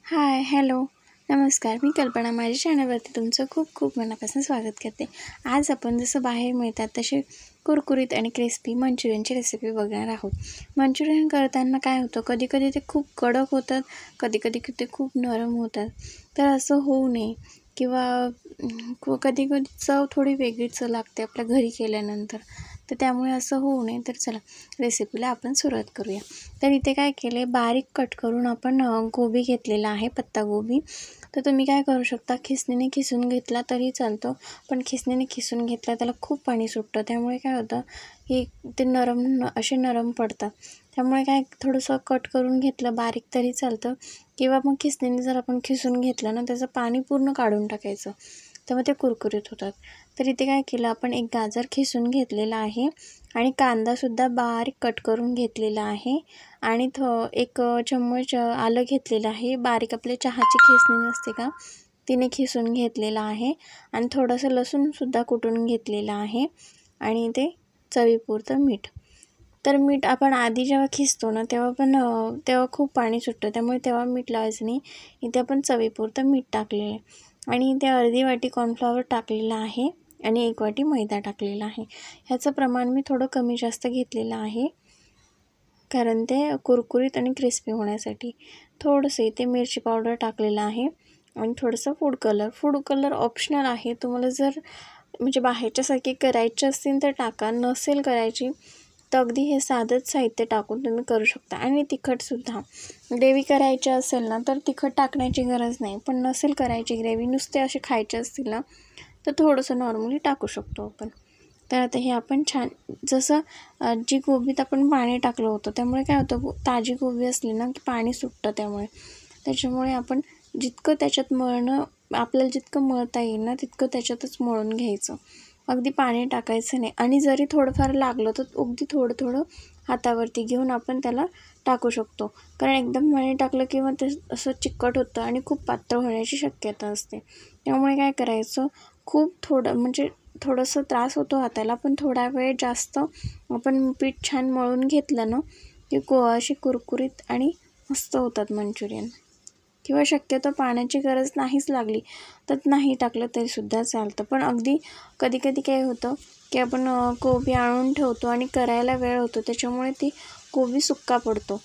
हाय, hello, नमस्कार. मी कल्पना. माझ्या चॅनलवरती तुमचं खूप खूप मनापासून स्वागत करते. आज आपण जसं बाहेर मिळतात तसे कुरकुरीत आणि क्रिस्पी मंचुरियनची रेसिपी बघणार आहोत. मंचुरियन करताना काय होतं, कधी कधी ते खूप कडक होतात, कधी कधी ते खूप नरम होतात. तर असं होऊ नये किंवा कधी कधी चव थोडी वेगळीच लागते आपल्या घरी केल्यानंतर. तर त्यामुळे असं होऊ नये. तर चला रेसिपीला आपण सुरुवात करूया. तर इथे काय केले, बारीक कट करून आपण गोबी घेतलेला आहे, पत्तागोबी. तर तुम्ही काय करू शकता, खिसणीने खिसून घेतला तरी चालतो, पण खिसणीने खिसून घेतला त्याला खूप पाणी सुटतं. त्यामुळे काय होतं की ते असे नरम पडतात. त्यामुळे काय थोडंसं कट करून घेतलं बारीक तरी चालतं, किंवा मग खिसणीने जर आपण खिसून घेतलं ना, त्याचं पाणी पूर्ण काढून टाकायचं, तर मग ते कुरकुरीत होतात. तर इथे काय केलं, आपण एक गाजर खिसून घेतलेला आहे आणि कांदासुद्धा बारीक कट करून घेतलेला आहे आणि एक चम्मच आलं घेतलेलं आहे. बारीक आपली चहाची खिसणी नसते का, तिने खिसून घेतलेलं आहे आणि थोडंसं लसूणसुद्धा कुटून घेतलेलं आहे आणि ते चवीपुरतं मीठ. तर मीठ आपण आधी जेव्हा खिसतो ना तेव्हा खूप पाणी सुटतं, त्यामुळे तेव्हा मीठ लावायचं नाही. इथे आपण चवीपुरतं मीठ टाकलेलं आहे आणि इथे अर्धी वाटी कॉर्नफ्लॉवर टाकलेलं आहे आणि 1 वाटी मैदा टाकलेला आहे. ह्याचं प्रमाण मी थोडं कमी जास्त घेतलेलं आहे, कारण ते कुरकुरीत आणि क्रिस्पी होण्यासाठी. थोडंसं इथे मिरची पावडर टाकलेलं आहे आणि थोडंसं फूड कलर ऑप्शनल आहे. तुम्हाला जर म्हणजे बाहेरच्यासारखे करायचे असतील तर टाका, नसेल करायची तर अगदी हे साधंच साहित्य टाकून तुम्ही करू शकता. आणि तिखटसुद्धा ग्रेव्ही करायची असेल ना तर तिखट टाकण्याची गरज नाही, पण नसेल करायची ग्रेव्ही, नुसते असे खायचे असतील ना तर थोडंसं नॉर्मली टाकू शकतो आपण. तर आता हे आपण छान जसं जी गोबीत आपण पाणी टाकलं होतं त्यामुळे काय होतं, ताजी गोबी असली ना की पाणी सुटतं, त्याच्यामुळे आपण जितकं त्याच्यात आपल्याला जितकं मळता येईल ना तितकं त्याच्यातच मळून घ्यायचं, अगदी पाणी टाकायचं नाही. आणि जरी थोडंफार लागलं तर अगदी थोडं थोडं हातावरती घेऊन आपण त्याला टाकू शकतो, कारण एकदम पाणी टाकलं किंवा ते असं चिकट होतं आणि खूप पातळ होण्याची शक्यता असते. त्यामुळे काय करायचं, खूप थोडंसं त्रास होतो हाताला, पण थोडा वेळ जास्त आपण पीठ छान मळून घेतलं ना की अशी कुरकुरीत आणि मस्त होतात मंचुरियन. किंवा शक्यतो पाण्याची गरज नाहीच लागली तर नाही टाकलं तरीसुद्धा चालतं. पण अगदी कधी कधी काय होतं की आपण कोबी आणून ठेवतो आणि करायला वेळ होतो, त्याच्यामुळे ती कोबी सुक्का पडतो.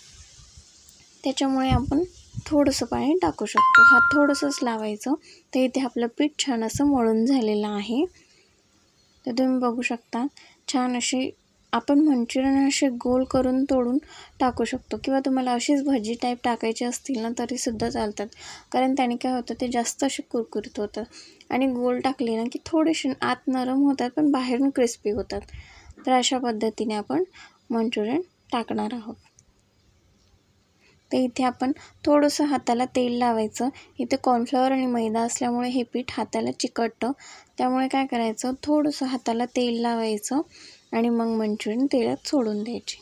त्याच्यामुळे आपण थोडंसं पाणी टाकू शकतो. हात थोडंसंच लावायचं. तर इथे आपलं पीठ छान असं मळून झालेलं आहे. तर तुम्ही बघू शकता, छान अशी आपण मंचुरियन असे गोल करून तोडून टाकू शकतो, किंवा तुम्हाला अशीच भजी टाईप टाकायची असतील ना तरीसुद्धा चालतात, कारण त्याने काय होतं ते जास्त असे कुरकुरीत होतात. आणि गोल टाकले ना की थोडेसे आत नरम होतात पण बाहेरून क्रिस्पी होतात. तर अशा पद्धतीने आपण मंचुरियन टाकणार आहोत. तर इथे आपण थोडंसं हाताला तेल लावायचं. इथे कॉर्नफ्लॉवर आणि मैदा असल्यामुळे हे पीठ हाताला चिकटतं, त्यामुळे काय करायचं, थोडंसं हाताला तेल लावायचं आणि मग मंचुरियन तेलात सोडून द्यायचे.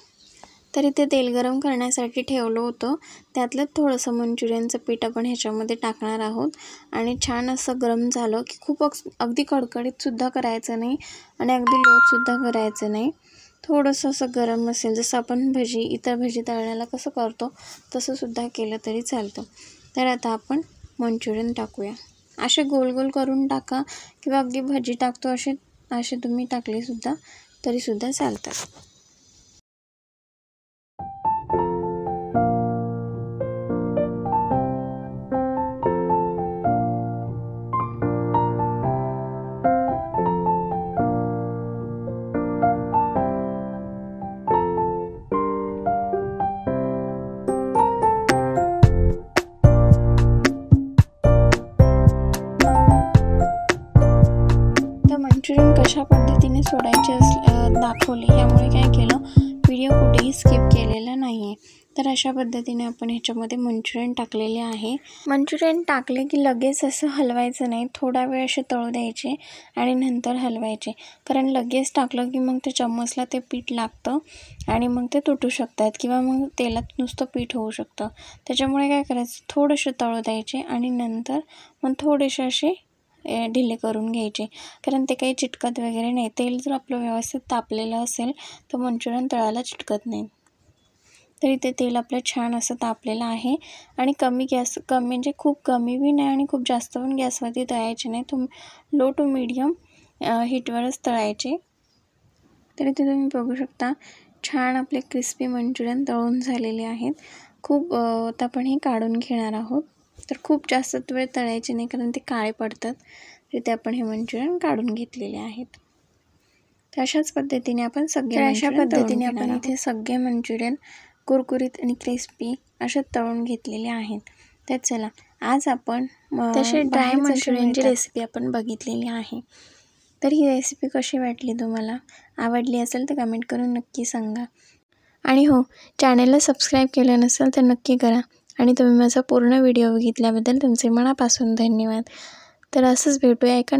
तर इथे तेल गरम करण्यासाठी ठेवलं होतं, त्यातलं थोडंसं मंचुरियनचं पीठ आपण ह्याच्यामध्ये टाकणार आहोत. आणि छान असं गरम झालं की खूप अगदी कडकडीतसुद्धा करायचं नाही आणि अगदी लोचसुद्धा करायचं नाही. थोडंसं असं गरम असेल, जसं आपण इतर भजी तळण्याला कसं करतो तसंसुद्धा केलं तरी चालतं. तर आता आपण मंचुरियन टाकूया. असे गोल गोल करून टाका, किंवा अगदी भजी टाकतो असे तुम्ही टाकलेसुद्धा तरीसुद्धा चालतात. तर मंचुरियन कशा पद्धतीने सोडायचे दाखवले, यामुळे काय केलं, व्हिडिओ कुठेही स्किप केलेला नाही आहे. तर अशा पद्धतीने आपण ह्याच्यामध्ये मंचुरियन टाकलेले आहे. मंचुरियन टाकले की लगेच असं हलवायचं नाही, थोडा वेळ असे तळू द्यायचे आणि नंतर हलवायचे, कारण लगेच टाकलं की मग ते चम्मचला ते पीठ लागतं आणि मग ते तुटू शकतात, किंवा मग तेलात नुसतं पीठ होऊ शकतं. त्याच्यामुळे काय करायचं, थोडेसे तळू द्यायचे आणि नंतर मग थोडेसे असे ढिले करून घ्यायचे, कारण ते काही चिटकत वगैरे नाही. तेल जर आपलं व्यवस्थित तापलेलं असेल तर मंचुरियन तळाला चिटकत नाही. तर इथे तेल आपलं छान असं तापलेलं आहे आणि कमी म्हणजे खूप कमी बी नाही आणि खूप जास्त पण गॅसवरती तळायचे नाही. लो टू मीडियम हीटवरच तळायचे. तर इथे तुम्ही बघू शकता छान आपले क्रिस्पी मंचुरियन तळून झालेले आहेत. आता आपण हे काढून घेणार आहोत. तर खूप जास्त वेळ तळायचे नाही कारण ते काळे पडतात. तर इथे आपण हे मंचुरियन काढून घेतलेले आहेत. तर अशाच पद्धतीने आपण इथे सगळे मंचुरियन कुरकुरीत आणि क्रिस्पी असे तळून घेतलेले आहेत. तर चला आज आपण तसे ड्राय मंचुरियनची रेसिपी आपण बघितलेली आहे. तर ही रेसिपी कशी वाटली तुम्हाला? आवडली असेल तर कमेंट करून नक्की सांगा. आणि हो, चॅनलला सबस्क्राईब केलं नसेल तर नक्की करा. आणि तुम्ही माझा पूर्ण व्हिडिओ बघितल्याबद्दल तुमचे मनापासून धन्यवाद. तर असंच भेटूया एका